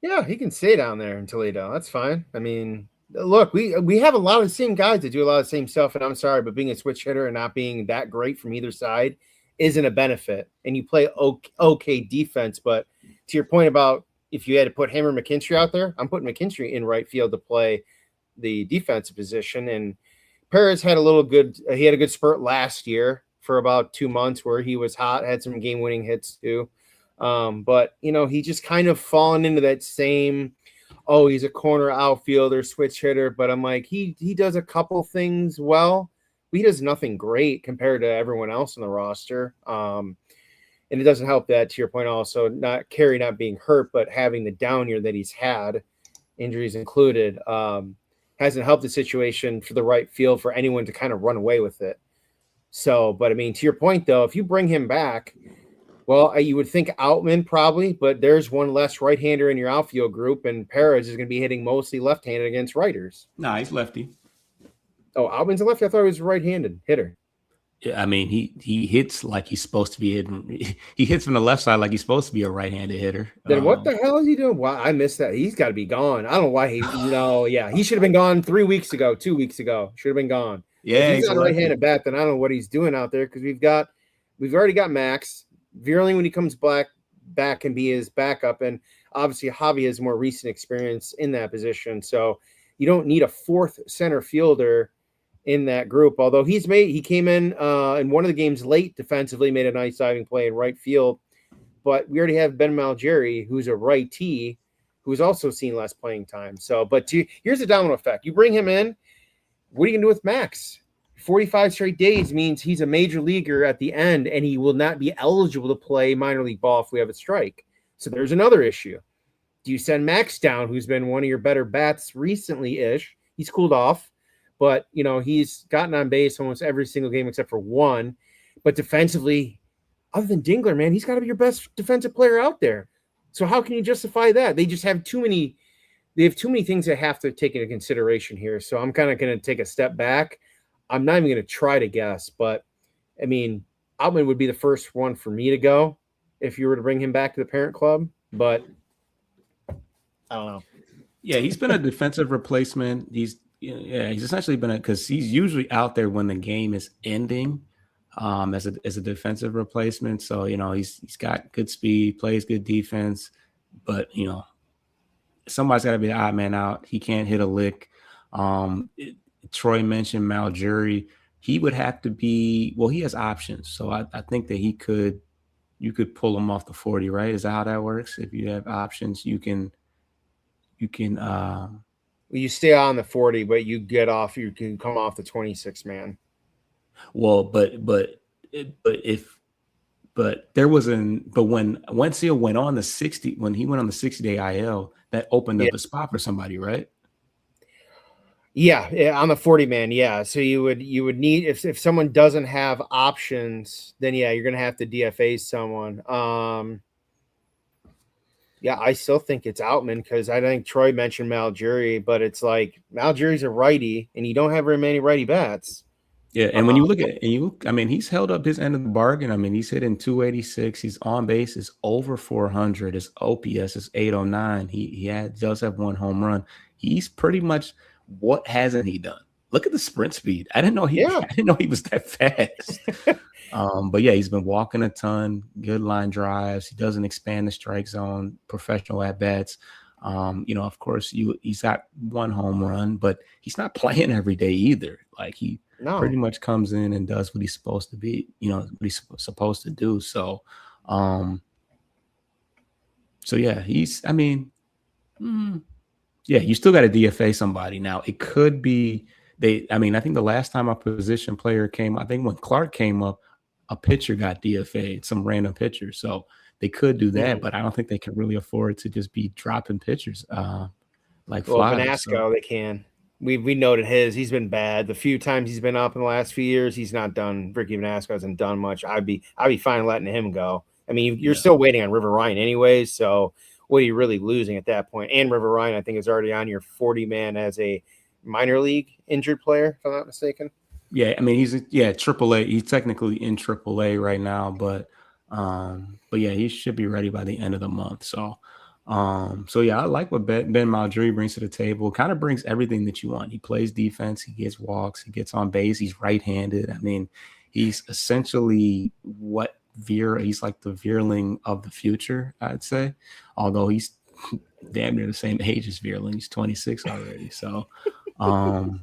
Yeah, he can stay down there in Toledo. That's fine. I mean, look, we have a lot of the same guys that do a lot of the same stuff, and I'm sorry, but being a switch hitter and not being that great from either side isn't a benefit. And you play okay defense, but to your point about if you had to put him or McKinstry out there, I'm putting McKinstry in right field to play the defensive position. And Perez had he had a good spurt last year for about 2 months where he was hot, had some game-winning hits too. But he just kind of fallen into that same, he's a corner outfielder, switch hitter. But I'm like, he does a couple things well, he does nothing great compared to everyone else on the roster. And it doesn't help that, to your point, also not Carey not being hurt, but having the down year that he's had, injuries included, hasn't helped the situation for the right field for anyone to kind of run away with it. So, but I mean, to your point though, if you bring him back, well, you would think Outman probably, but there's one less right-hander in your outfield group, and Perez is going to be hitting mostly left-handed against righters. Nah, he's lefty. Oh, Outman's a lefty? I thought he was a right-handed hitter. Yeah, I mean, he hits like he's supposed to be hitting. He hits from the left side like he's supposed to be a right-handed hitter. Then what the hell is he doing? Wow, I missed that. He's got to be gone. I don't know why he. No, yeah, he should have been gone 3 weeks ago, 2 weeks ago. Should have been gone. Yeah, if he's not a right-handed bat, then I don't know what he's doing out there because we've already got Max. Vierling, when he comes back can be his backup, and obviously Javi has more recent experience in that position, so you don't need a fourth center fielder in that group. Although he came in one of the games late defensively, made a nice diving play in right field, but we already have Ben Malgeri, who's a righty, who's also seen less playing time. So, but here's the domino effect: you bring him in, what are you gonna do with Max? 45 straight days means he's a major leaguer at the end, and he will not be eligible to play minor league ball if we have a strike. So there's another issue. Do you send Max down, who's been one of your better bats recently-ish? He's cooled off, but, he's gotten on base almost every single game except for one. But defensively, other than Dingler, man, he's got to be your best defensive player out there. So how can you justify that? They just have too many things that have to take into consideration here. So I'm kind of going to take a step back. I'm not even going to try to guess, but I mean, Outman would be the first one for me to go if you were to bring him back to the parent club, but I don't know. Yeah, he's been a defensive replacement. He's essentially been because he's usually out there when the game is ending, as a defensive replacement. So he's got good speed, plays good defense, but somebody's got to be the odd man out. He can't hit a lick. Troy mentioned Malgeri. He would have to be, well, he has options. So I think that you could pull him off the 40, right? Is that how that works? If you have options, you can you stay on the 40, but you can come off the 26 man. Well, but when Wenceel went on the 60, when he went on the 60-day IL, that opened up a spot for somebody, right? Yeah, on the 40 man, yeah. So you would need if someone doesn't have options, then you're gonna have to DFA someone. I still think it's Outman because I think Troy mentioned Malgeri, but it's like Malgeri's a righty, and you don't have very many righty bats. Yeah, and when you look at he's held up his end of the bargain. I mean, he's hitting 286. He's on base is over 400. His OPS is 809. He does have one home run. He's pretty much. What hasn't he done? Look at the sprint speed. I didn't know he was that fast. But he's been walking a ton, good line drives. He doesn't expand the strike zone, professional at bats. Of course, he's got one home run, but he's not playing every day either. Like he pretty much comes in and does what he's supposed to be, what he's supposed to do. So, he's, you still got to DFA somebody. Now, it could be I think the last time a position player came, I think when Clark came up, a pitcher got DFA'd, some random pitcher. So they could do that, but I don't think they can really afford to just be dropping pitchers like flies. Vanasco, they can. We noted he's been bad. The few times he's been up in the last few years, he's not done. Ricky Vanasco hasn't done much. I'd be fine letting him go. I mean, you're still waiting on River Ryan anyways, so what are you really losing at that point? And River Ryan, I think, is already on your 40-man as a minor league injured player, if I'm not mistaken. Yeah, I mean, he's AAA. He's technically in AAA right now, but he should be ready by the end of the month. So, I like what Ben Malgeri brings to the table. Kind of brings everything that you want. He plays defense. He gets walks. He gets on base. He's right-handed. I mean, he's essentially he's like the Vierling of the future, I'd say. Although he's damn near the same age as Vierling. He's 26 already. So, I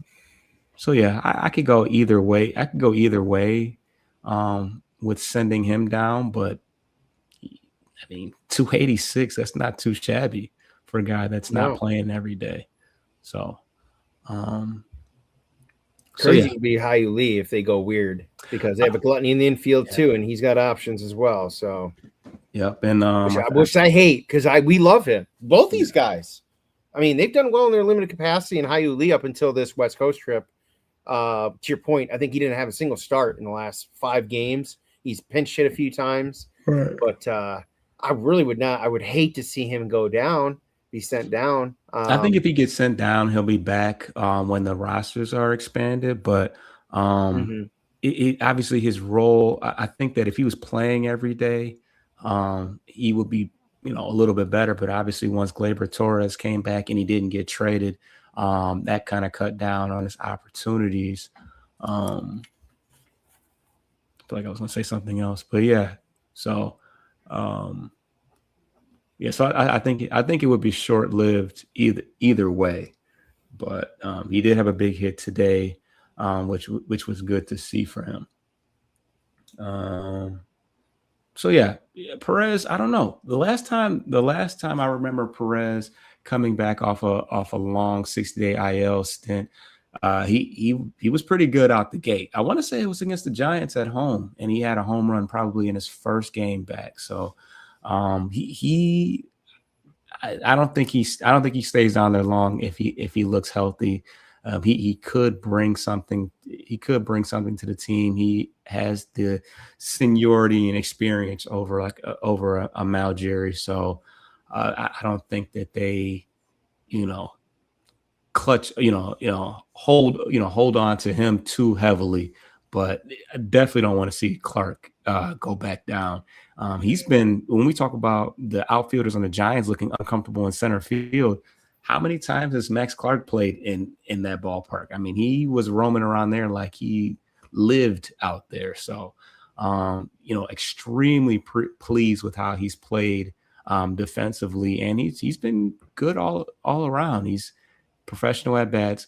could go either way. I could go either way with sending him down, but 286, that's not too shabby for a guy that's not playing every day. So, Crazy would be Hyu Lee if they go weird, because they have a gluttony in the infield too, and he's got options as well. So, yep. And which I hate, because we love him. Both these guys. I mean, they've done well in their limited capacity, and Hyu Lee up until this West Coast trip. To your point, I think he didn't have a single start in the last 5 games. He's pinch hit a few times, right. But I really would not. I would hate to see him go down, be sent down. I think if he gets sent down, he'll be back when the rosters are expanded. But obviously his role, I think that if he was playing every day, he would be, a little bit better. But obviously once Gleyber Torres came back and he didn't get traded, that kind of cut down on his opportunities. I feel like I was going to say something else, but yeah. So, so I think it would be short-lived either way, but he did have a big hit today, which was good to see for him. So yeah, Perez. I don't know. The last time I remember Perez coming back off a long 60-day IL stint, he was pretty good out the gate. I want to say it was against the Giants at home, and he had a home run probably in his first game back. So I don't think he stays down there long if he looks healthy. He could bring something. He could bring something to the team. He has the seniority and experience over a Malgeri. So I don't think that they, clutch, hold on to him too heavily. But I definitely don't want to see Clark go back down. He's been, when we talk about the outfielders on the Giants looking uncomfortable in center field, how many times has Max Clark played in that ballpark? I mean, he was roaming around there like he lived out there. So, extremely pleased with how he's played defensively, and he's been good all around. He's professional at bats,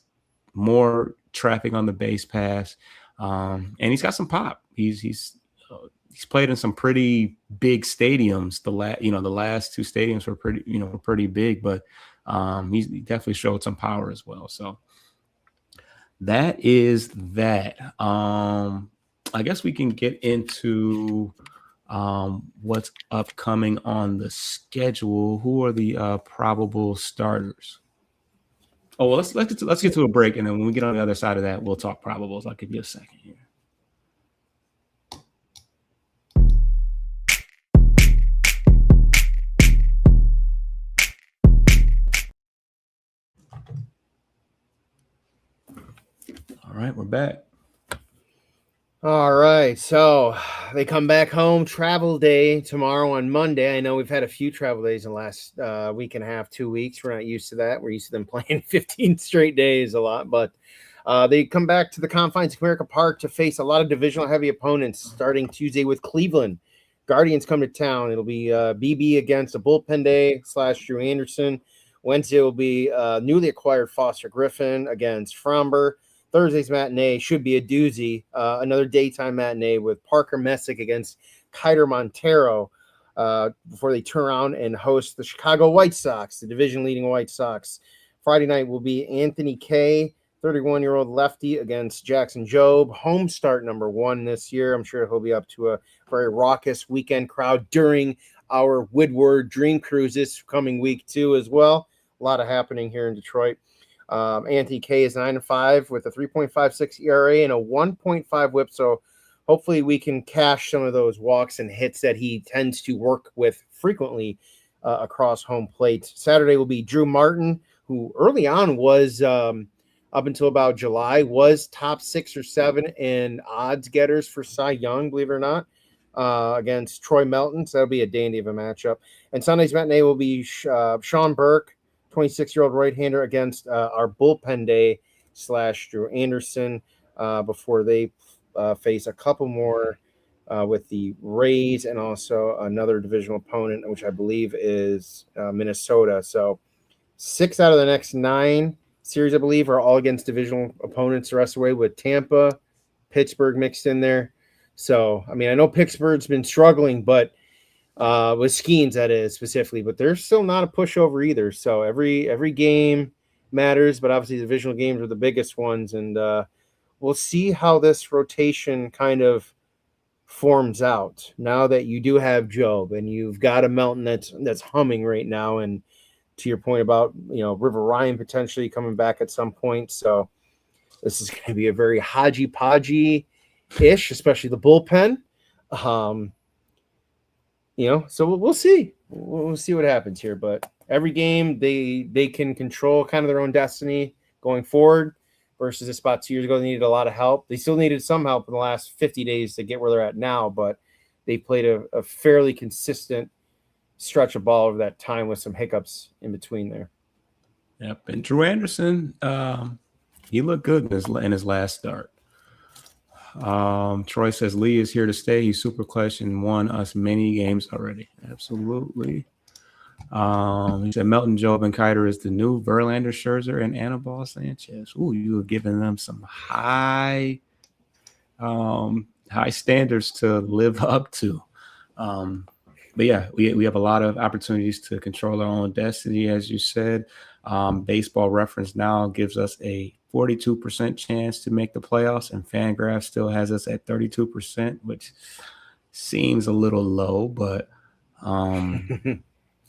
more traffic on the base pass, and he's got some pop. He's played in some pretty big stadiums. The last 2 stadiums were pretty big, but he definitely showed some power as well. So that is that. I guess we can get into what's upcoming on the schedule. Who are the probable starters? Oh, well, let's get to a break, and then when we get on the other side of that, we'll talk probables. I'll give you a second here. All right, we're back. All right, so they come back home, travel day tomorrow on Monday. I know we've had a few travel days in the last week and a half, 2 weeks. We're not used to that. We're used to them playing 15 straight days a lot, but they come back to the confines of Comerica Park to face a lot of divisional heavy opponents starting Tuesday with Cleveland. Guardians come to town. It'll be BB against a bullpen day / Drew Anderson. Wednesday will be newly acquired Foster Griffin against Fromber. Thursday's matinee should be a doozy. Another daytime matinee with Parker Messick against Kiter Montero before they turn around and host the Chicago White Sox, the division-leading White Sox. Friday night will be Anthony Kay, 31-year-old lefty, against Jackson Jobe. Home start number 1 this year. I'm sure he'll be up to a very raucous weekend crowd during our Woodward Dream Cruise this coming week, too, as well. A lot of happening here in Detroit. Anthony Kay is 9-5 with a 3.56 ERA and a 1.5 WHIP. So hopefully we can cash some of those walks and hits that he tends to work with frequently across home plate. Saturday will be Drew Martin, who early on was up until about July was top 6 or 7 in odds getters for Cy Young, believe it or not, against Troy Melton. So that'll be a dandy of a matchup. And Sunday's matinee will be Sean Burke, 26-year-old right-hander, against our bullpen day / Drew Anderson before they face a couple more with the Rays and also another divisional opponent, which I believe is Minnesota. So 6 out of the next 9 series, I believe, are all against divisional opponents the rest of the way, with Tampa, Pittsburgh mixed in there. So, I mean, I know Pittsburgh's been struggling, but with Skeens, that is, specifically, but they're still not a pushover either. So every game matters, but obviously the divisional games are the biggest ones, and we'll see how this rotation kind of forms out now that you do have Job and you've got a Melton that's humming right now. And to your point about, River Ryan potentially coming back at some point. So this is going to be a very hodgy-podgy-ish, especially the bullpen. So we'll see. We'll see what happens here. But every game they can control kind of their own destiny going forward versus a spot 2 years ago. They needed a lot of help. They still needed some help in the last 50 days to get where they're at now, but they played a fairly consistent stretch of ball over that time with some hiccups in between there. Yep. And Drew Anderson, he looked good in his last start. Troy says Lee is here to stay. He's super clutch and won us many games already. Absolutely. He said Melton, Job, and Kiter is the new Verlander, Scherzer, and Anibal Sanchez. Ooh, you have given them some high standards to live up to. But yeah, we have a lot of opportunities to control our own destiny, as you said. Baseball Reference now gives us a 42% chance to make the playoffs, and Fangraphs still has us at 32%, which seems a little low, but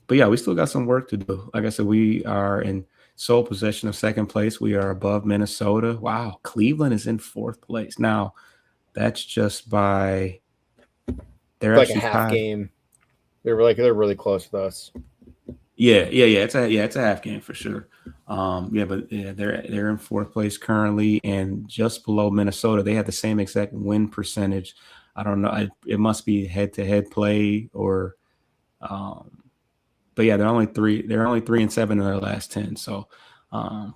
but yeah, we still got some work to do. Like I said, we are in sole possession of second place. We are above Minnesota. Wow, Cleveland is in fourth place. Now, that's just by like a half game. They're really close with us. Yeah. It's a half game for sure. They're in fourth place currently, and just below Minnesota. They have the same exact win percentage. I don't know. It must be head-to-head play or. But yeah, they're only 3-7 in their last 10. So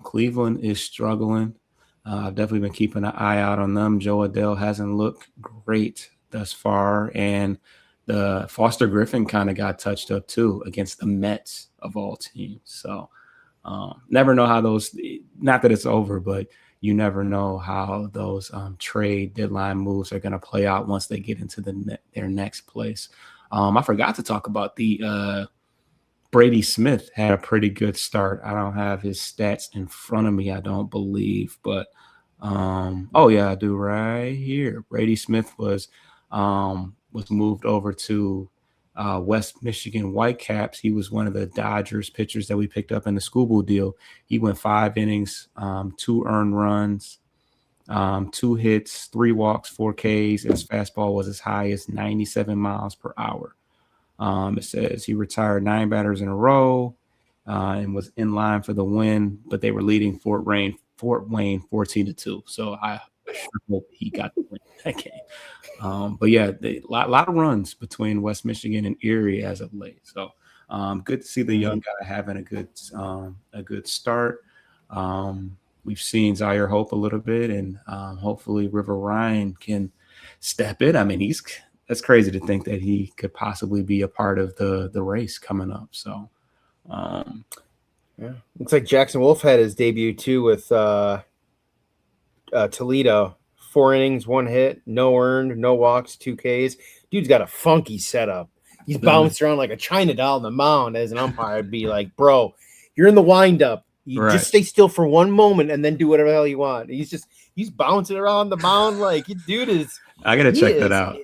Cleveland is struggling. I've definitely been keeping an eye out on them. Joe Adele hasn't looked great thus far, and the Foster Griffin kind of got touched up too against the Mets of all teams. So never know how those. Not that it's over, but you never know how those trade deadline moves are going to play out once they get into their next place. I forgot to talk about the. Brady Smith had a pretty good start. I don't have his stats in front of me, I don't believe, but I do right here. Brady Smith was moved over to West Michigan Whitecaps. He was one of the Dodgers pitchers that we picked up in the Scooble deal. He went 5 innings, 2 earned runs, 2 hits, 3 walks, 4 Ks. His fastball was as high as 97 miles per hour. It says he retired 9 batters in a row and was in line for the win, but they were leading Fort Wayne 14-2. So I sure hope he got the win that game. But yeah, a lot of runs between West Michigan and Erie as of late. So good to see the young guy having a good start. We've seen Zaire Hope a little bit, and hopefully River Ryan can step in. I mean, that's crazy to think that he could possibly be a part of the race coming up. So, looks like Jackson Wolf had his debut too with Toledo. 4 innings, 1 hit, no earned, no walks, 2 Ks. Dude's got a funky setup. He's bounced around like a China doll on the mound. As an umpire, I'd be like, bro, you're in the windup. You just stay still for 1 moment and then do whatever the hell you want. He's bouncing around the mound like dude is. I gotta check that out.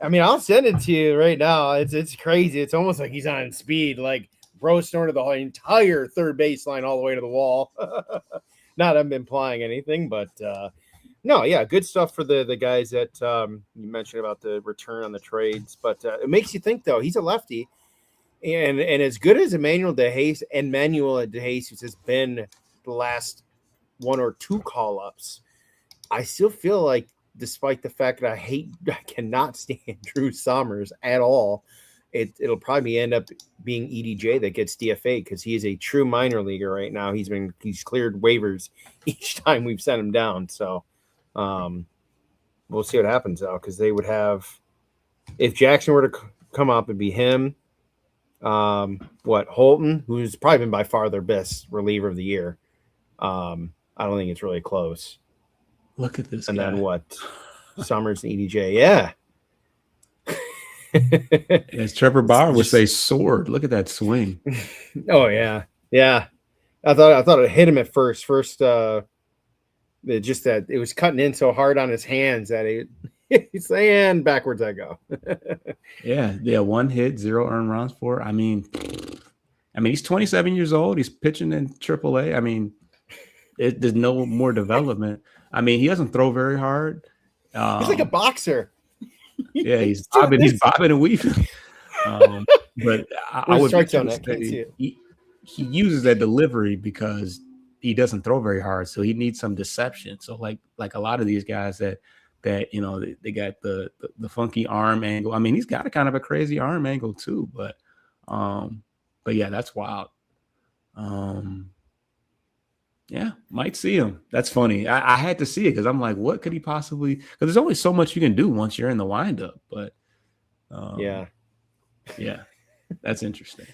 I mean, I'll send it to you right now. It's crazy. It's almost like he's on speed. Like bro snorted the whole entire third baseline all the way to the wall. Not I'm implying anything, but no, yeah, good stuff for the guys that you mentioned about the return on the trades. But it makes you think though. He's a lefty, and as good as Emmanuel DeJesus has been the last 1 or 2 call-ups, I still feel like, despite the fact that I cannot stand Drew Sommers at all, it'll probably end up being EDJ that gets DFA because he is a true minor leaguer right now. He's cleared waivers each time we've sent him down. So we'll see what happens though, because they would have, if Jackson were to come up, it'd be him. Holton, who's probably been by far their best reliever of the year. I don't think it's really close. Look at this. And guy. then what? Summers and EDJ. Yeah. As Trevor Bauer would say, sword. Look at that swing. Oh yeah. Yeah. I thought it hit him at first just that it was cutting in so hard on his hands that he's saying backwards I go. Yeah, 1 hit, 0 earned runs for. I mean, he's 27 years old. He's pitching in AAA. I mean, there's no more development. I mean, he doesn't throw very hard. He's like a boxer. Yeah, he's bobbing and weaving. But I would say he uses that delivery because he doesn't throw very hard, so he needs some deception. So like a lot of these guys that they got the funky arm angle. I mean, he's got a kind of a crazy arm angle too, but yeah, that's wild. Yeah, might see him. That's funny. I had to see it because I'm like, what could he possibly? Because there's only so much you can do once you're in the windup. But yeah, that's interesting.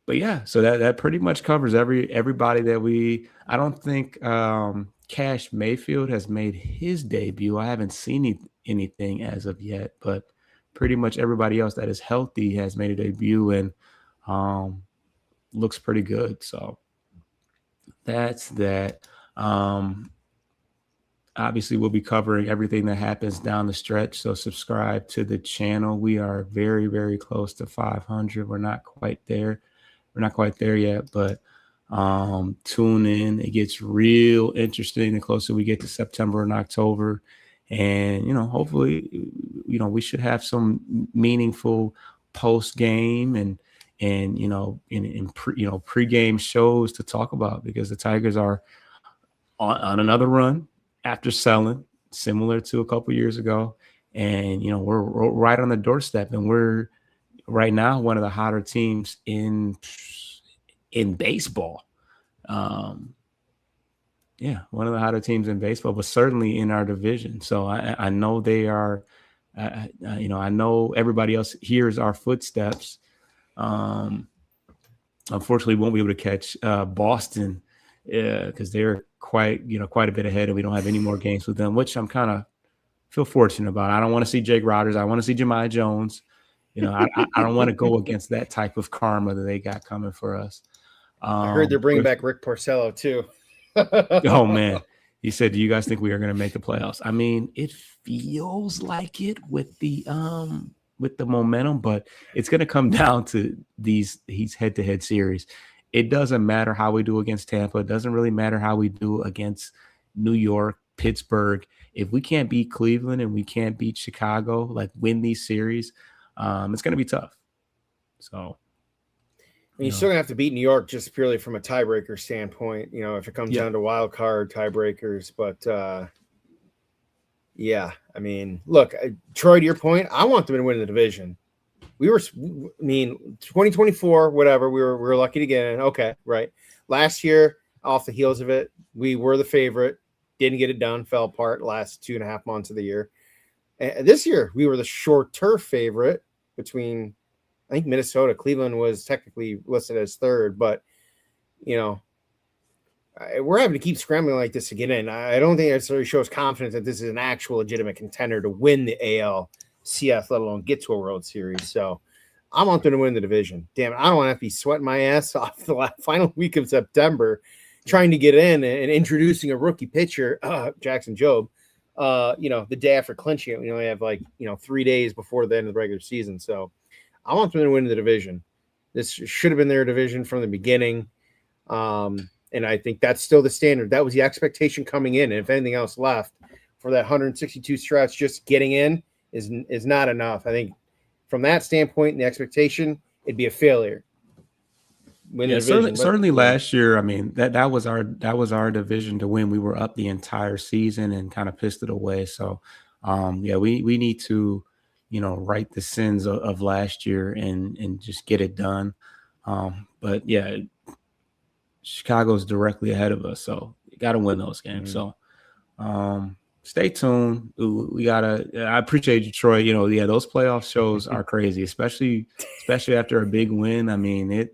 But yeah, so that pretty much covers everybody that I don't think Cash Mayfield has made his debut. I haven't seen anything as of yet, but pretty much everybody else that is healthy has made a debut and looks pretty good. So that's that. Obviously, we'll be covering everything that happens down the stretch. So subscribe to the channel. We are very, very close to 500. We're not quite there. We're not quite there yet, but tune in. It gets real interesting the closer we get to September and October. And, hopefully, we should have some meaningful post game and in pre-game shows to talk about, because the Tigers are on another run after selling, similar to a couple years ago. And, we're right on the doorstep, and we're right now one of the hotter teams in baseball. One of the hotter teams in baseball, but certainly in our division. So I know they are, I know everybody else hears our footsteps. Unfortunately, we won't be able to catch Boston because they're quite a bit ahead, and we don't have any more games with them, which I'm kind of feel fortunate about. I don't want to see Jake Rodgers. I want to see Jahmai Jones. I don't want to go against that type of karma that they got coming for us. I heard they're bringing back Rick Porcello too. Oh man, he said, "Do you guys think we are going to make the playoffs?" I mean, it feels like it with the momentum, but it's going to come down to these head-to-head series. It doesn't matter how we do against Tampa. It doesn't really matter how we do against New York, Pittsburgh. If we can't beat Cleveland and we can't beat Chicago, like win these series, it's going to be tough. So, you're still gonna have to beat New York just purely from a tiebreaker standpoint. If it comes down to wild card tiebreakers, but yeah, I mean, look, Troy, to your point, I want them to win the division. 2024, whatever, we were lucky to get in. Okay, right. Last year, off the heels of it, we were the favorite, didn't get it done, fell apart last 2.5 months of the year. And this year, we were the short turf favorite between, I think, Minnesota. Cleveland was technically listed as third, but we're having to keep scrambling like this to get in. I don't think it necessarily shows confidence that this is an actual legitimate contender to win the ALCS, let alone get to a World Series. So I want them to win the division. Damn it, I don't want to have to be sweating my ass off the final week of September trying to get in and introducing a rookie pitcher, Jackson Jobe, the day after clinching it. We only have 3 days before the end of the regular season. So I want them to win the division. This should have been their division from the beginning. And I think that's still the standard. That was the expectation coming in. And if anything else left for that 162 stretch, just getting in is not enough. I think from that standpoint, the expectation, it'd be a failure. Certainly last year, I mean, that was our division to win. We were up the entire season and kind of pissed it away. So we need to, right the sins of last year and just get it done. But yeah, Chicago's directly ahead of us, so you got to win those games. So stay tuned. I appreciate you, Troy. Those playoff shows are crazy, especially after a big win. I mean,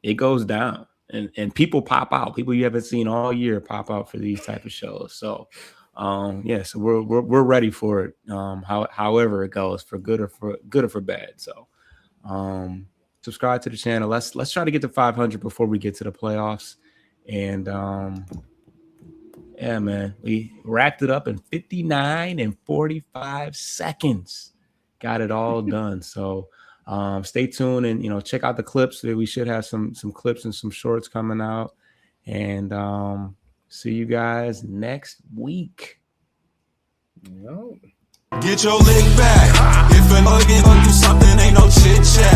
it goes down, and people pop out. People you haven't seen all year pop out for these type of shows. So so we're ready for it. However it goes, for good or for bad. So subscribe to the channel. Let's try to get to 500 before we get to the playoffs, And yeah, man, we wrapped it up in 59 and 45 seconds. Got it all done. So stay tuned and, you know, check out the clips. We should have some clips and some shorts coming out. And see you guys next week. No. Get your lick back. If a nugget gon' do something, ain't no chit chat.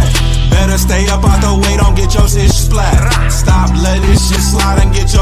Better stay up out the way, don't get your shit splat. Stop letting this shit slide and get your